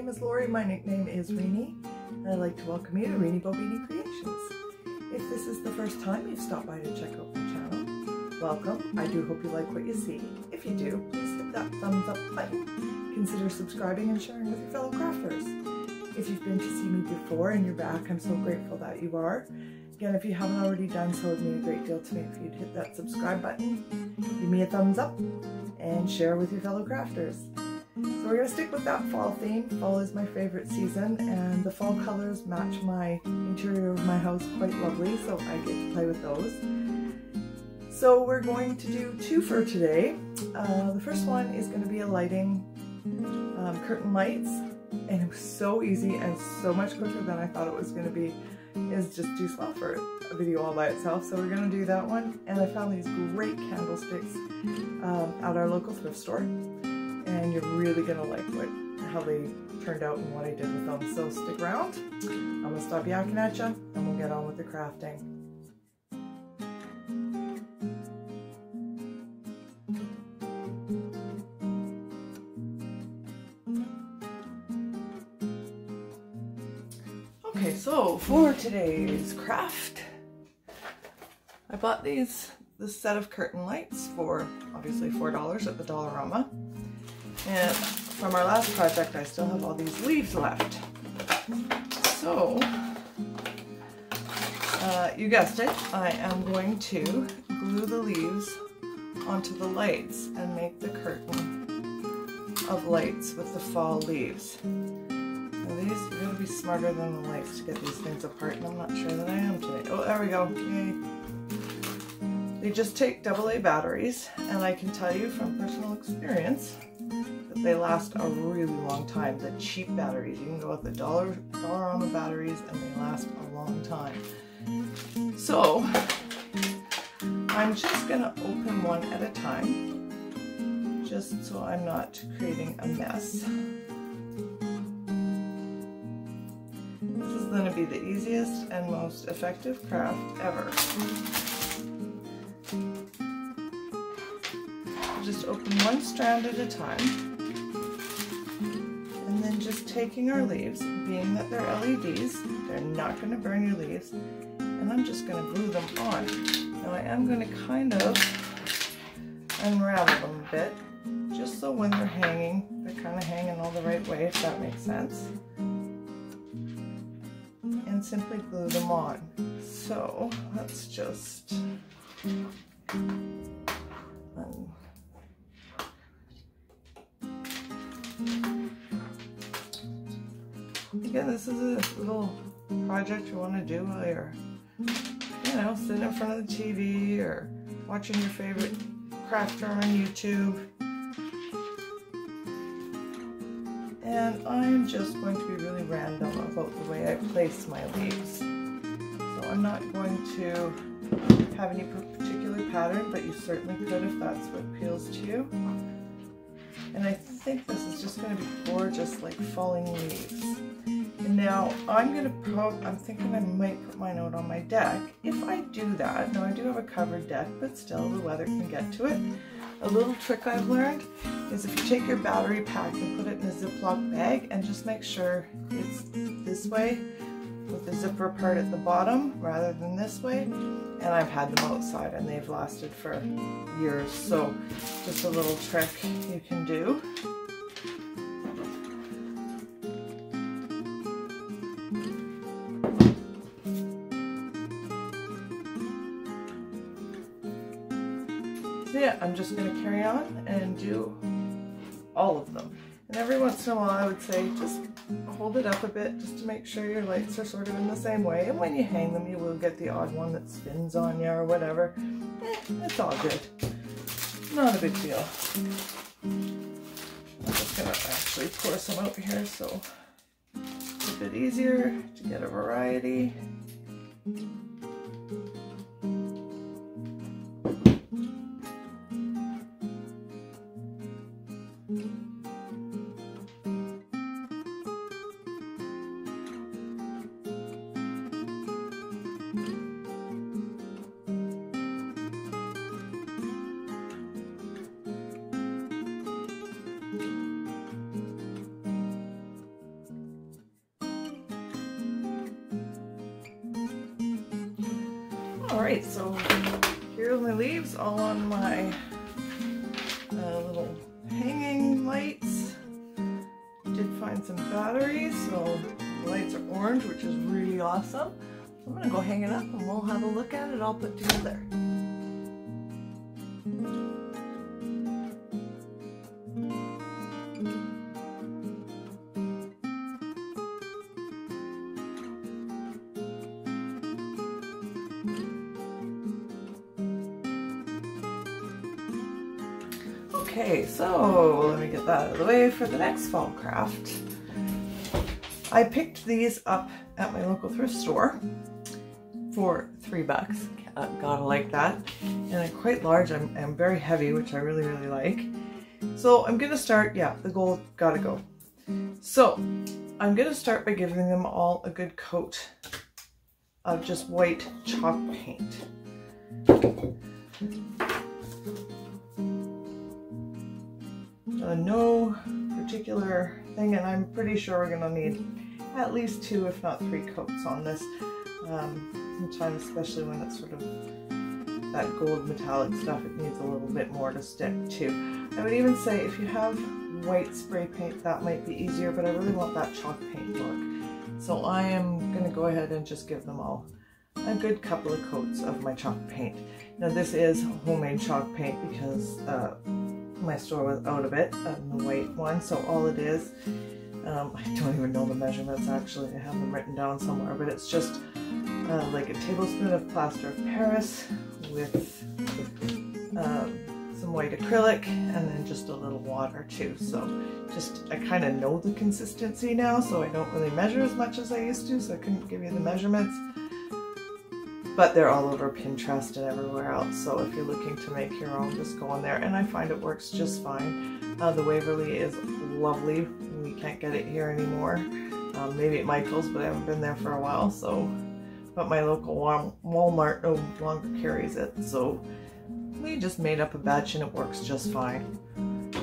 name is Lori, my nickname is Reenie, and I'd like to welcome you to Reenie Bobini Creations. If this is the first time you've stopped by to check out my channel, welcome. I do hope you like what you see. If you do, please hit that thumbs up button. Consider subscribing and sharing with your fellow crafters. If you've been to see me before and you're back, I'm so grateful that you are. Again, if you haven't already done so, it would mean a great deal to me if you'd hit that subscribe button, give me a thumbs up, and share with your fellow crafters. So we're going to stick with that fall theme. Fall is my favorite season, and the fall colors match my interior of my house quite lovely, so I get to play with those. So we're going to do two for today. The first one is going to be a lighting curtain lights, and it was so easy and so much quicker than I thought it was going to be. It's just too small for a video all by itself, so we're going to do that one. And I found these great candlesticks at our local thrift store, and you're really going to like how they turned out and what I did with them. So stick around, I'm going to stop yakking at you and we'll get on with the crafting. Okay, so for today's craft, I bought this set of curtain lights for obviously $4 at the Dollarama. And from our last project, I still have all these leaves left. So, you guessed it, I am going to glue the leaves onto the lights and make the curtain of lights with the fall leaves. Now these, you're going to be smarter than the lights to get these things apart, and I'm not sure that I am today. Oh, there we go. Yay. They just take AA batteries, and I can tell you from personal experience that they last a really long time. The cheap batteries, you can go with the Dollarama batteries, and they last a long time. So I'm just going to open one at a time, just so I'm not creating a mess. This is going to be the easiest and most effective craft ever. Just open one strand at a time, and then just taking our leaves, being that they're LEDs, they're not going to burn your leaves, and I'm just going to glue them on. Now I am going to kind of unravel them a bit, just so when they're hanging, they're kind of hanging all the right way, if that makes sense, and simply glue them on. So let's just again, this is a little project you want to do while you're, you know, sitting in front of the TV or watching your favorite crafter on YouTube. And I'm just going to be really random about the way I place my leaves. So I'm not going to have any particular pattern, but you certainly could if that's what appeals to you. And I think this is just going to be gorgeous, like falling leaves. And now I'm thinking I might put mine out on my deck. If I do that, now I do have a covered deck, but still the weather can get to it. A little trick I've learned is if you take your battery pack and put it in a Ziploc bag and just make sure it's this way with the zipper part at the bottom rather than this way. And I've had them outside and they've lasted for years. So just a little trick you can do. So yeah, I'm just going to carry on and do all of them. And every once in a while I would say just hold it up a bit just to make sure your lights are sort of in the same way. And when you hang them, you will get the odd one that spins on you or whatever. It's all good. Not a big deal. I'm just going to actually pour some out here so it's a bit easier to get a variety. Alright, so here are my leaves all on my little hanging lights. Did find some batteries, so the lights are orange, which is really awesome. So I'm going to go hang it up and we'll have a look at it all put together. Okay, so let me get that out of the way for the next fall craft. I picked these up at my local thrift store for $3. Gotta like that. And they're quite large. I'm very heavy, which I really, really like. So I'm gonna start, yeah, the gold gotta go. So I'm gonna start by giving them all a good coat of just white chalk paint. No particular thing, and I'm pretty sure we're gonna need at least 2, if not 3 coats on this. Sometimes, especially when it's sort of that gold metallic stuff, it needs a little bit more to stick to. I would even say if you have white spray paint, that might be easier, but I really want that chalk paint look. So I am gonna go ahead and just give them all a good couple of coats of my chalk paint. Now this is homemade chalk paint because my store was out of it, the white one, so all it is, I don't even know the measurements actually, I have them written down somewhere, but it's just like a tablespoon of plaster of Paris with some white acrylic and then just a little water too. So just, I kind of know the consistency now, so I don't really measure as much as I used to, so I couldn't give you the measurements. But they're all over Pinterest and everywhere else, so if you're looking to make your own, just go on there, and I find it works just fine. The Waverly is lovely. We can't get it here anymore. Maybe at Michael's, but I haven't been there for a while, so. But my local Walmart no longer carries it, so we just made up a batch and it works just fine.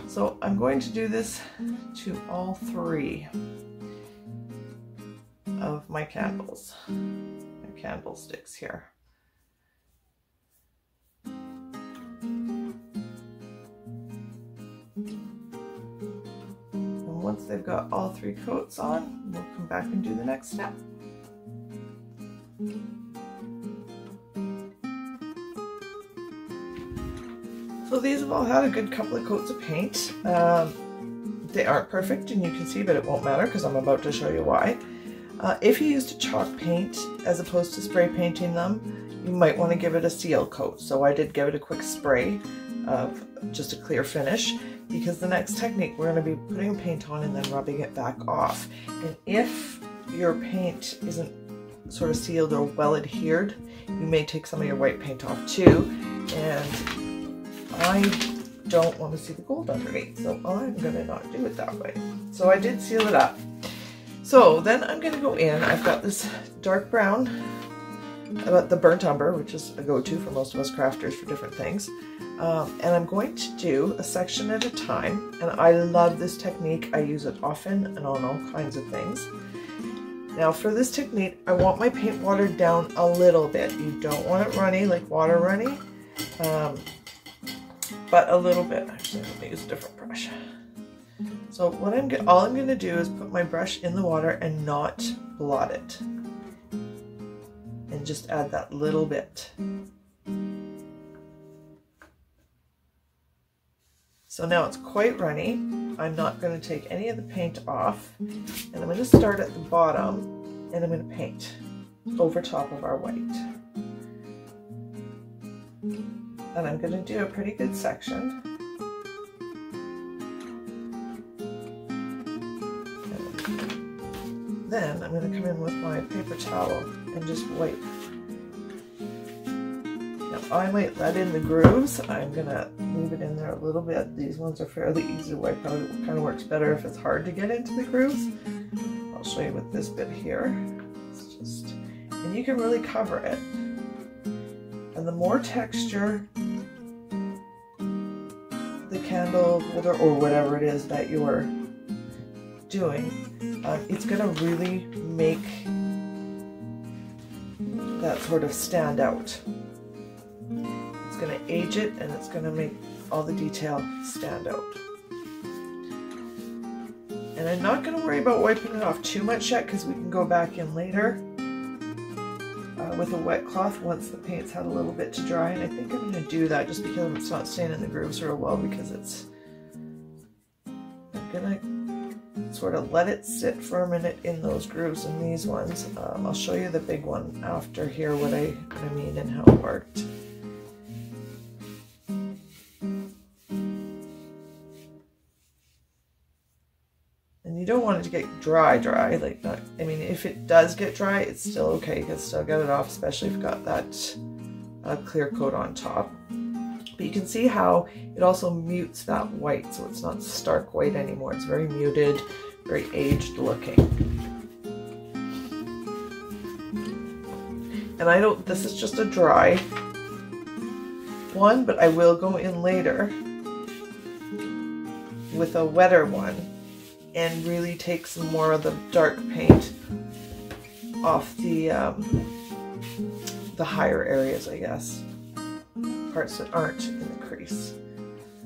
So I'm going to do this to all 3 of my candles. Candlesticks here. And once they've got all 3 coats on, we'll come back and do the next step. So these have all had a good couple of coats of paint. They aren't perfect, and you can see, but it won't matter because I'm about to show you why. If you used a chalk paint as opposed to spray painting them, you might want to give it a seal coat. So I did give it a quick spray of just a clear finish, because the next technique, we're going to be putting paint on and then rubbing it back off. And if your paint isn't sort of sealed or well adhered, you may take some of your white paint off too. And I don't want to see the gold underneath, so I'm going to not do it that way. So I did seal it up. So then I'm going to go in, I've got this dark brown, the burnt umber, which is a go-to for most of us crafters for different things. And I'm going to do a section at a time, and I love this technique. I use it often and on all kinds of things. Now for this technique, I want my paint watered down a little bit. You don't want it runny, like water runny, but a little bit. Actually, let me use a different brush. So what all I'm going to do is put my brush in the water and not blot it. And just add that little bit. So now it's quite runny. I'm not going to take any of the paint off. And I'm going to start at the bottom and I'm going to paint over top of our white. And I'm going to do a pretty good section. Then I'm going to come in with my paper towel and just wipe. Now I might let in the grooves. I'm going to leave it in there a little bit. These ones are fairly easy to wipe out. It kind of works better if it's hard to get into the grooves. I'll show you with this bit here. It's just, and you can really cover it. And the more texture the candle holder or whatever it is that you're doing, it's going to really make that sort of stand out. It's going to age it, and it's going to make all the detail stand out. And I'm not going to worry about wiping it off too much yet, because we can go back in later with a wet cloth once the paint's had a little bit to dry. And I think I'm going to do that just because it's not staying in the grooves real well, because I'm going to sort of let it sit for a minute in those grooves in these ones. I'll show you the big one after here, what I mean and how it worked. You don't want it to get dry, like not, I mean, if it does get dry, it's still okay. You can still get it off, especially if you've got that clear coat on top. But you can see how it also mutes that white, so it's not stark white anymore. It's very muted, very aged looking. And this is just a dry one, but I will go in later with a wetter one and really take some more of the dark paint off the higher areas, I guess, parts that aren't in the crease.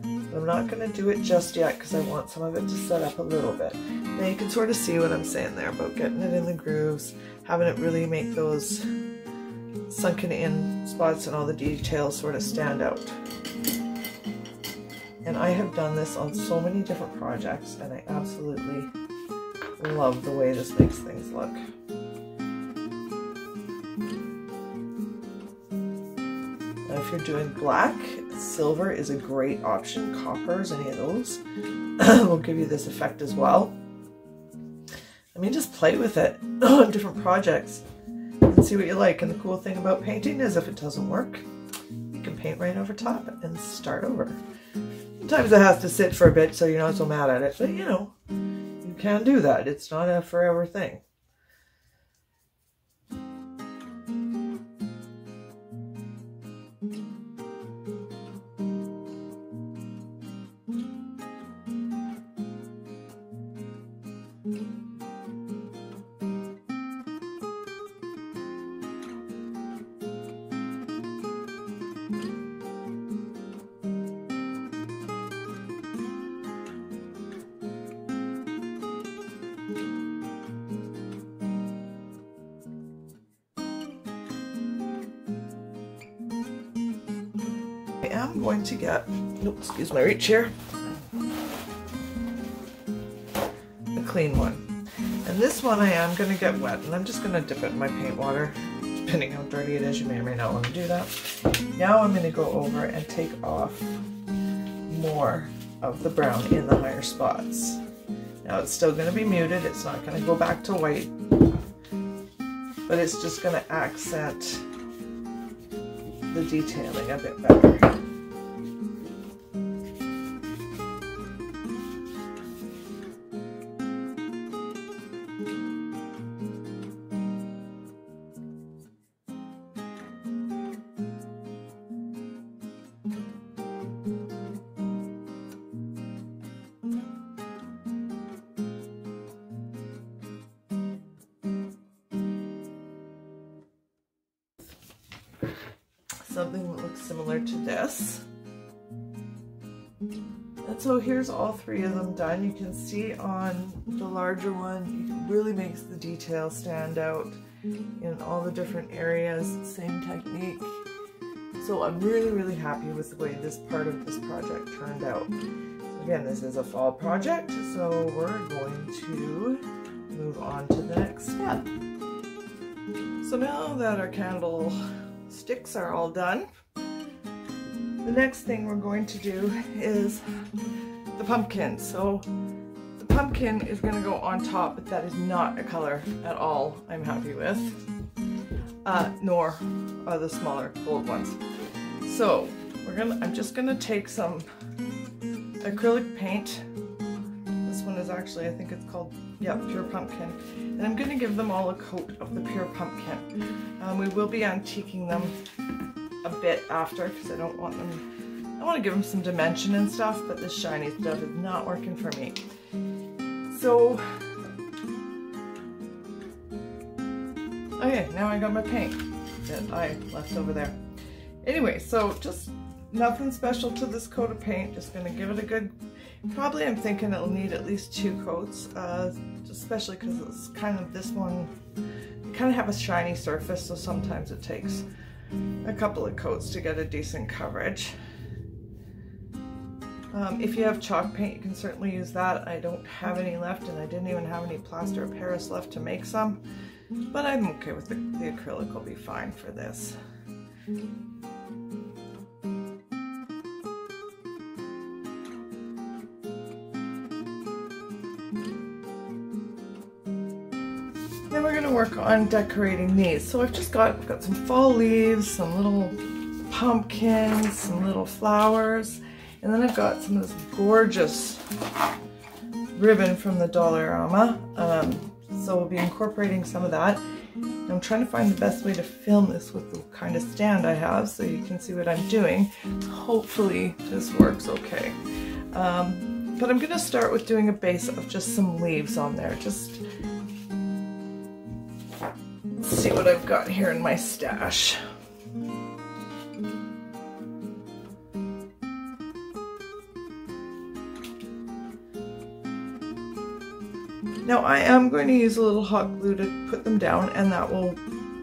But I'm not going to do it just yet because I want some of it to set up a little bit. Now you can sort of see what I'm saying there about getting it in the grooves, having it really make those sunken in spots and all the details sort of stand out. And I have done this on so many different projects, and I absolutely love the way this makes things look. Now if you're doing black, silver is a great option. Coppers, any of those, will give you this effect as well. I mean, just play with it on different projects and see what you like. And the cool thing about painting is if it doesn't work, you can paint right over top and start over. Sometimes it has to sit for a bit so you're not so mad at it, but you know, you can do that. It's not a forever thing. I'm going to get, excuse my reach here, a clean one. And this one I am going to get wet, and I'm just going to dip it in my paint water, depending how dirty it is. You may or may not want to do that. Now I'm going to go over and take off more of the brown in the higher spots. Now it's still going to be muted, it's not going to go back to white, but it's just going to accent the detailing a bit better. Something that looks similar to this. And so here's all three of them done. You can see on the larger one, it really makes the detail stand out in all the different areas, same technique. So I'm really, really happy with the way this part of this project turned out. Again, this is a fall project, so we're going to move on to the next step. So now that our candle sticks are all done, the next thing we're going to do is the pumpkin. So the pumpkin is going to go on top, but that is not a color at all I'm happy with, nor are the smaller gold ones. So I'm just gonna take some acrylic paint. This one is actually, I think it's called, yeah, Pure Pumpkin. And I'm gonna give them all a coat of the Pure Pumpkin. We will be antiquing them a bit after because I don't want them, I want to give them some dimension and stuff, but this shiny stuff is not working for me. So, okay, now I got my paint. that I left over there. Anyway, so just nothing special to this coat of paint. Just gonna give it a good, probably I'm thinking it'll need at least 2 coats, especially because it's kind of this one, kind of have a shiny surface, so sometimes it takes a couple of coats to get a decent coverage. If you have chalk paint, you can certainly use that. I don't have any left, and I didn't even have any plaster of Paris left to make some, but I'm okay with the acrylic will be fine for this. Then we're going to work on decorating these. So I've got some fall leaves, some little pumpkins, some little flowers, and then I've got some of this gorgeous ribbon from the Dollarama. So we'll be incorporating some of that. I'm trying to find the best way to film this with the kind of stand I have so you can see what I'm doing. Hopefully this works okay. But I'm going to start with doing a base of just some leaves on there. Just see what I've got here in my stash. Now I am going to use a little hot glue to put them down, and that will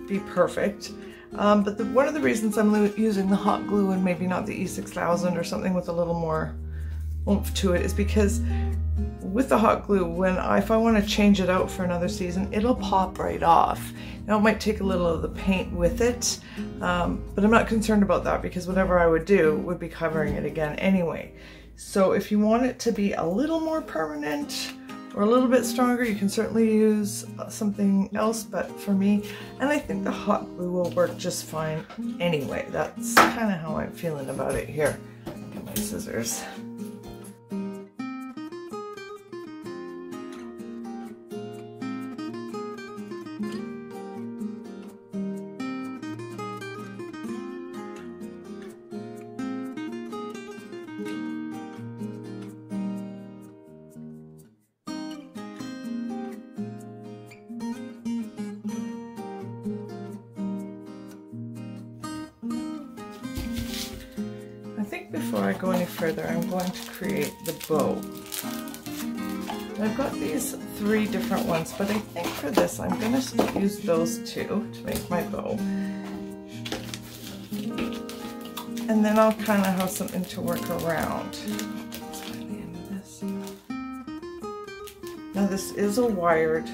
be perfect. But one of the reasons I'm using the hot glue and maybe not the E6000 or something with a little more oomph to it is because with the hot glue, if I want to change it out for another season, it'll pop right off. Now it might take a little of the paint with it, but I'm not concerned about that because whatever I would do would be covering it again anyway. So if you want it to be a little more permanent or a little bit stronger, you can certainly use something else, but for me, and I think the hot glue will work just fine anyway. That's kind of how I'm feeling about it here. Get my scissors. Before I go any further, I'm going to create the bow. I've got these 3 different ones, but I think for this I'm going to use those 2 to make my bow. And then I'll kind of have something to work around. Let's find the end of this. Now this is a wired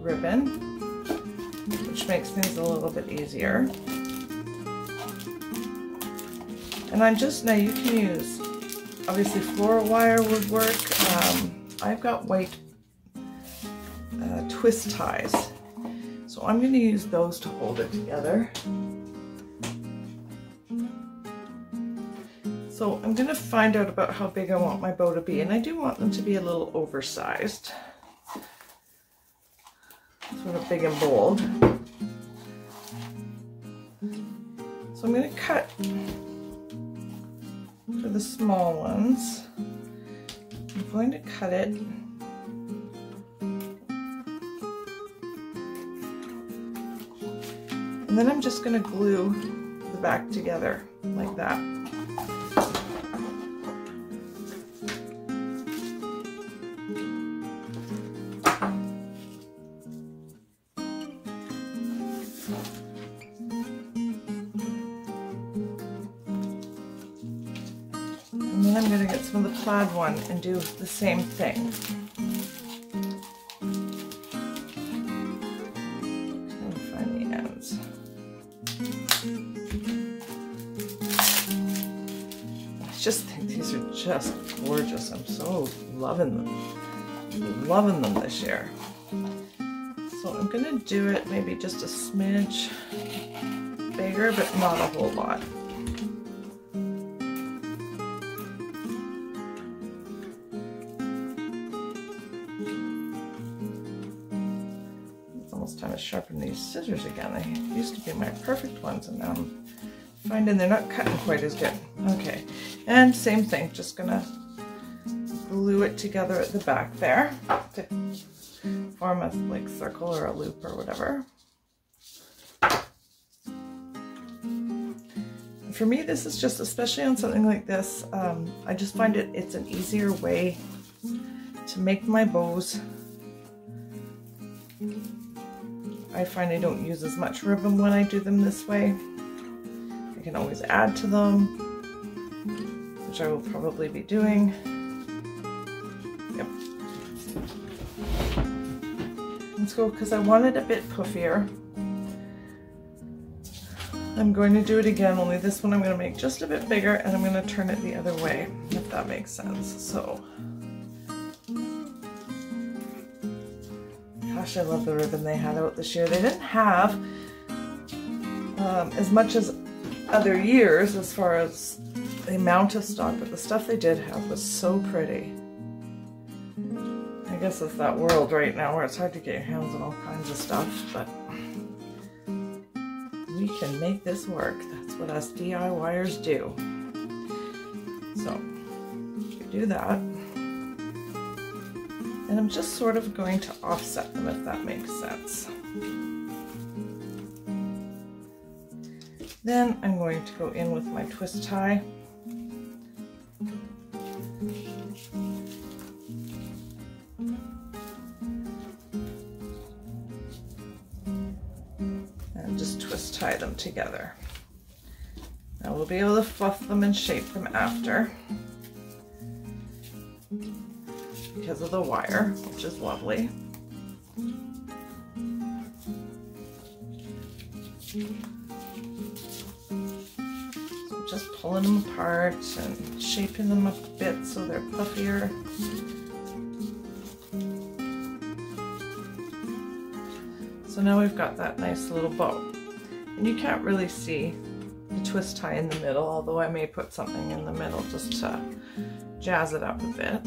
ribbon, which makes things a little bit easier. And now you can use, obviously floral wire would work. I've got white twist ties, so I'm going to use those to hold it together. So I'm going to find out about how big I want my bow to be, and I do want them to be a little oversized, sort of big and bold. So I'm going to cut for the small ones. I'm going to cut it and then I'm just going to glue the back together like that. And then I'm going to get some of the plaid one and do the same thing. Trying to find the ends. I just think these are just gorgeous. I'm so loving them. Loving them this year. So I'm going to do it maybe just a smidge bigger, but not a whole lot. Time to sharpen these scissors again. They used to be my perfect ones, and now I'm finding they're not cutting quite as good. Okay, and same thing, just gonna glue it together at the back there to form a like circle or a loop or whatever. for me, this is just, especially on something like this, I just find it's an easier way to make my bows. I find I don't use as much ribbon when I do them this way. I can always add to them, which I will probably be doing. Yep. Let's go, because I want it a bit puffier. I'm going to do it again, only this one I'm going to make just a bit bigger, and I'm going to turn it the other way, if that makes sense. So, gosh, I love the ribbon they had out this year. They didn't have as much as other years as far as the amount of stock, but the stuff they did have was so pretty. I guess it's that world right now where it's hard to get your hands on all kinds of stuff, but we can make this work. That's what us DIYers do. So, we do that. And I'm just sort of going to offset them, if that makes sense. Then I'm going to go in with my twist tie. And just twist tie them together. Now we'll be able to fluff them and shape them after, because of the wire, which is lovely. So just pulling them apart and shaping them up a bit so they're puffier. So now we've got that nice little bow. And you can't really see the twist tie in the middle, although I may put something in the middle just to jazz it up a bit.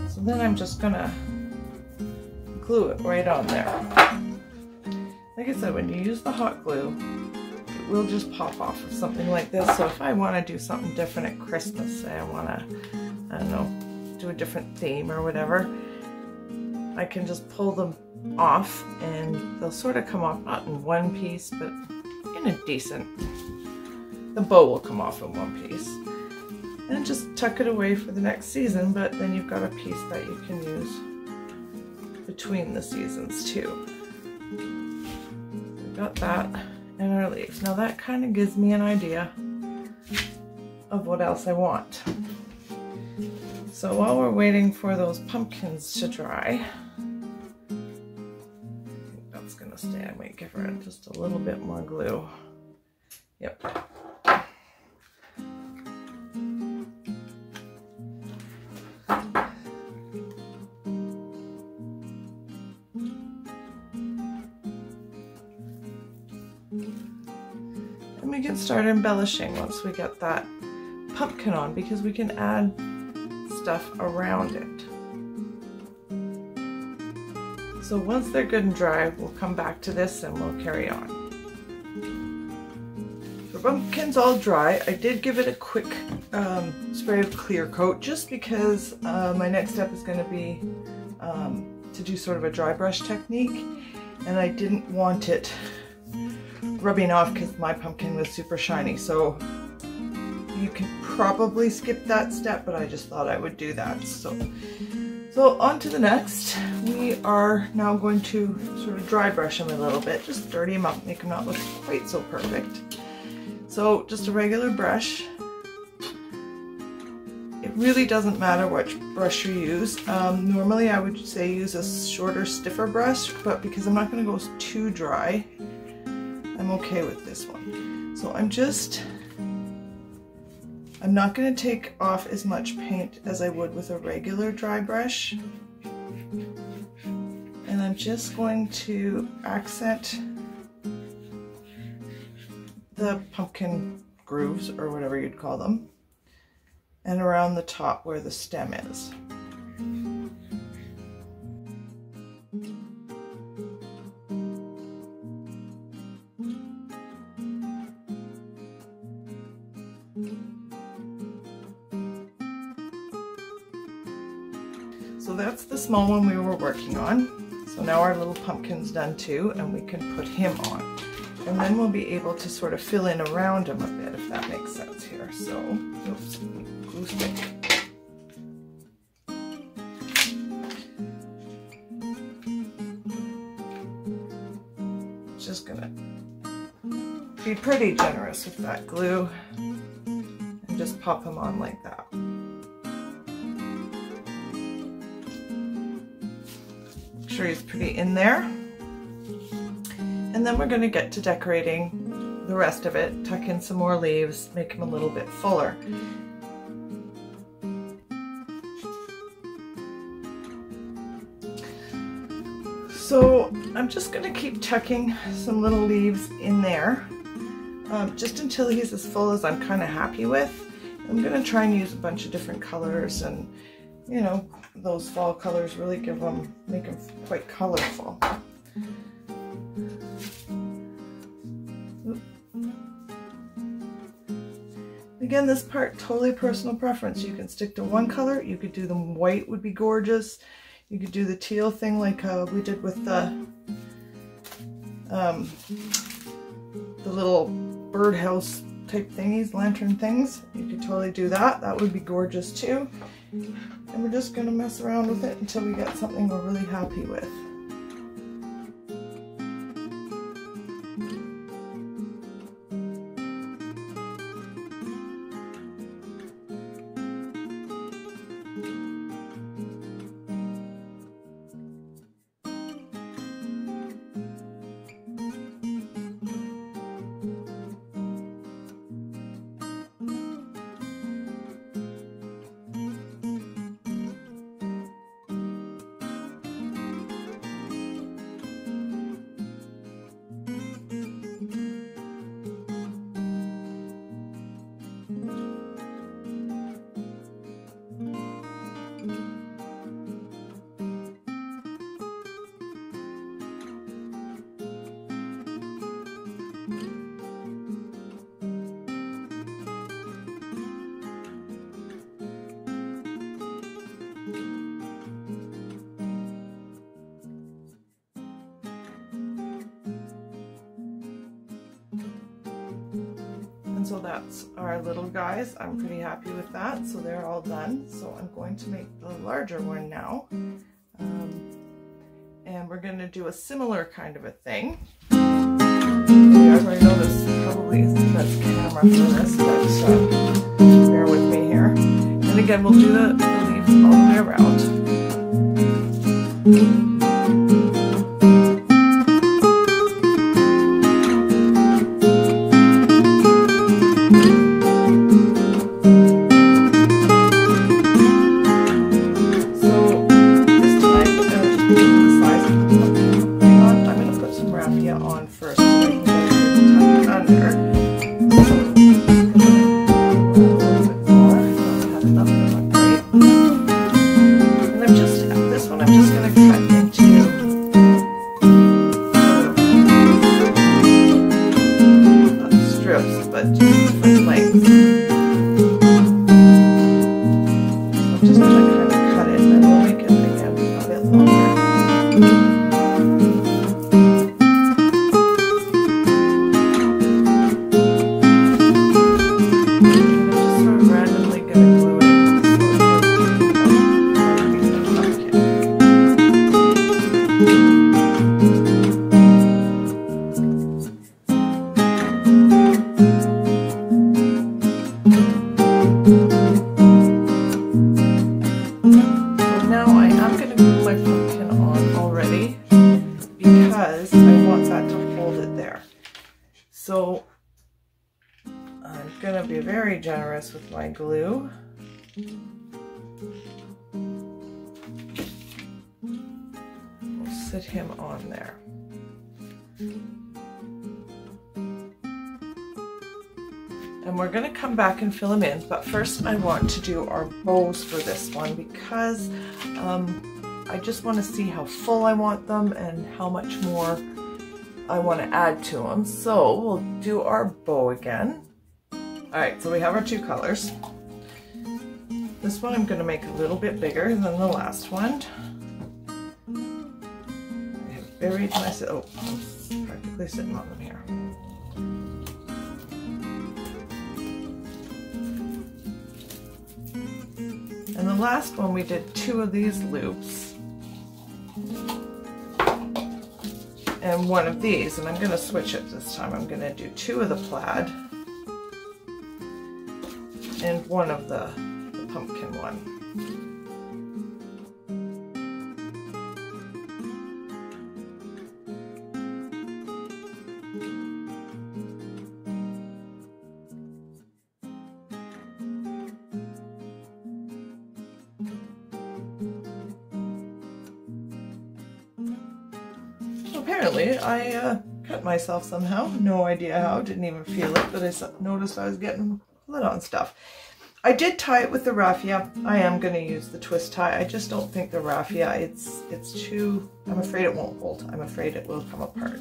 So then I'm just gonna glue it right on there. Like I said, when you use the hot glue, it will just pop off of something like this. So if I want to do something different at Christmas, say I want to, I don't know, do a different theme or whatever, I can just pull them off and they'll sort of come off, not in one piece, but in a decent, the bow will come off in one piece. And just tuck it away for the next season, but then you've got a piece that you can use between the seasons too. We've got that and our leaves. Now that kind of gives me an idea of what else I want. So while we're waiting for those pumpkins to dry, I think that's gonna stay. I might give her just a little bit more glue. Yep. And we can start embellishing once we get that pumpkin on, because we can add stuff around it. So once they're good and dry, we'll come back to this and we'll carry on. The pumpkin's all dry. I did give it a quick spray of clear coat, just because my next step is going to be to do sort of a dry brush technique, and I didn't want it rubbing off because my pumpkin was super shiny. So you can probably skip that step, but I just thought I would do that. So on to the next. We are now going to sort of dry brush them a little bit, just dirty them up, make them not look quite so perfect. So just a regular brush. It really doesn't matter which brush you use. Normally I would say use a shorter, stiffer brush, but because I'm not going to go too dry, I'm okay with this one. So I'm not going to take off as much paint as I would with a regular dry brush. And I'm just going to accent the pumpkin grooves, or whatever you'd call them, and around the top where the stem is. So that's the small one we were working on. So So now our little pumpkin's done too, and we can put him on. And then we'll be able to sort of fill in around him a bit, if that makes sense here. So, oops, glue stick. Just gonna be pretty generous with that glue and just pop him on like that. Make sure he's pretty in there. And then we're going to get to decorating the rest of it, tuck in some more leaves, make him a little bit fuller. So I'm just going to keep tucking some little leaves in there, just until he's as full as I'm kind of happy with. I'm going to try and use a bunch of different colors, and you know, those fall colors really make them quite colorful. Again, this part, totally personal preference. You can stick to one color. You could do them white, would be gorgeous. You could do the teal thing like we did with the little birdhouse type thingies, lantern things. You could totally do that. That would be gorgeous too. And we're just going to mess around with it until we get something we're really happy with. And so that's our little guys. I'm pretty happy with that. So they're all done. So I'm going to make the larger one now. And we're going to do a similar kind of a thing. You guys already know this probably isn't the best camera for this, but bear with me here. And again, we'll do the leaves all the way around. So I'm going to be very generous with my glue. We'll sit him on there. And we're going to come back and fill him in, but first I want to do our bows for this one because I just want to see how full I want them and how much more I want to add to them. So we'll do our bow again. Alright, so we have our two colors. This one I'm going to make a little bit bigger than the last one. Very nice. Oh, I'm practically sitting on them here. And the last one we did 2 of these loops and 1 of these, and I'm going to switch it this time. I'm going to do 2 of the plaid and 1 of the pumpkin one. Apparently, I cut myself somehow. No idea how. Didn't even feel it, but I noticed I was getting blood on stuff. I did tie it with the raffia. I am going to use the twist tie. I just don't think the raffia, it's too, I'm afraid it won't hold. I'm afraid it will come apart.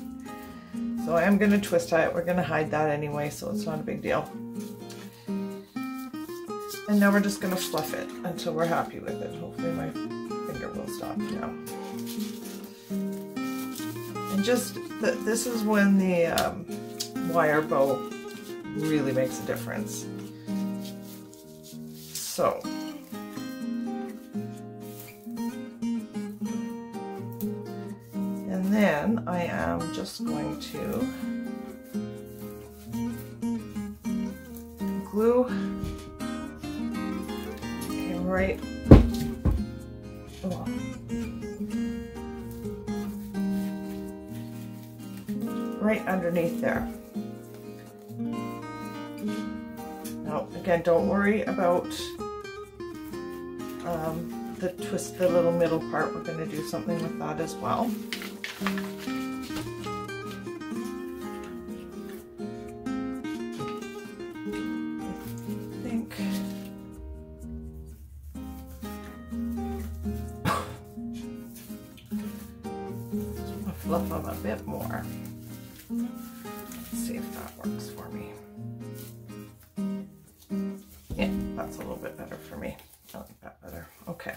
So I am going to twist tie it. We're going to hide that anyway, so it's not a big deal. And now we're just going to fluff it until we're happy with it. Hopefully my finger will stop now. And just, this is when the wire bow really makes a difference. So, and then I am just going to glue right, right underneath there. Now, again, don't worry about the little middle part. We're going to do something with that as well. I think I'll fluff them a bit more. Let's see if that works for me. Yeah, that's a little bit better for me. I like that better. Okay.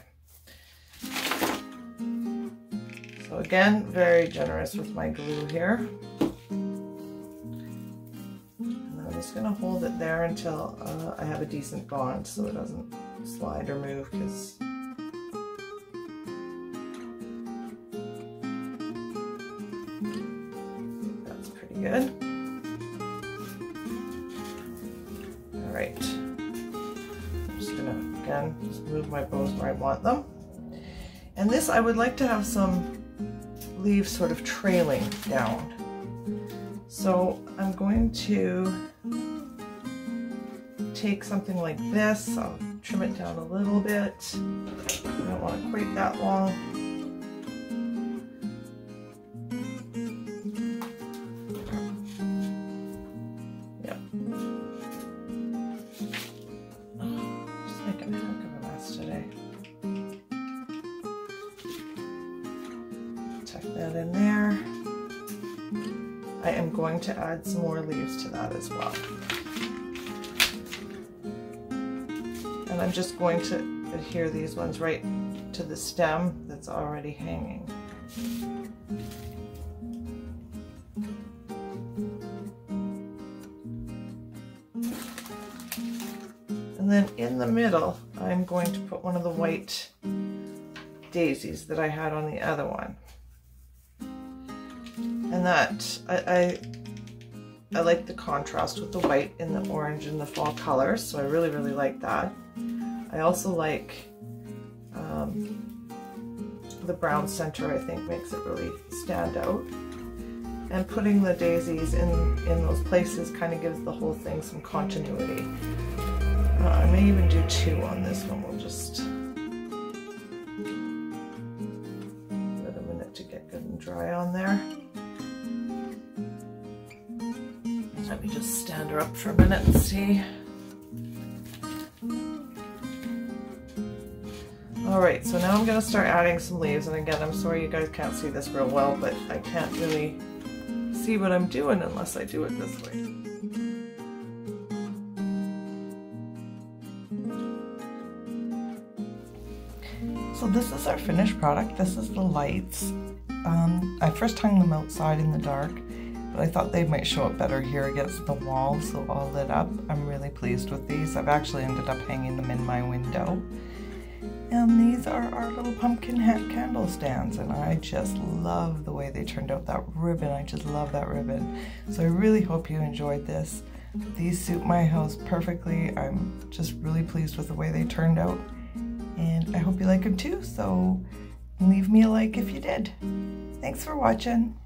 So again, very generous with my glue here. And I'm just going to hold it there until I have a decent bond so it doesn't slide or move, because that's pretty good. All right. I'm just going to, again, just move my bows where I want them. And this, I would like to have some leaves sort of trailing down. So I'm going to take something like this. I'll trim it down a little bit. I don't want it quite that long. Yep. Oh, just making a heck of a mess today. Tuck that in there. I am going to add some more leaves to that as well. And I'm just going to adhere these ones right to the stem that's already hanging. And then in the middle, I'm going to put one of the white daisies that I had on the other one. And that, I like the contrast with the white and the orange and the fall colors, so I really, really like that. I also like the brown center, I think makes it really stand out. And putting the daisies in those places kind of gives the whole thing some continuity. I may even do 2 on this one. We'll just give it a minute to get good and dry on there. Let me just stand her up for a minute and see. Alright, so now I'm going to start adding some leaves, and again, I'm sorry you guys can't see this real well, but I can't really see what I'm doing unless I do it this way. So this is our finished product. This is the lights. I first hung them outside in the dark, but I thought they might show up better here against the wall, so all lit up. I'm really pleased with these. I've actually ended up hanging them in my window. And these are our little pumpkin hat candle stands, and I just love the way they turned out. That ribbon, I just love that ribbon. So I really hope you enjoyed this. These suit my house perfectly. I'm just really pleased with the way they turned out, and I hope you like them too, so leave me a like if you did. Thanks for watching.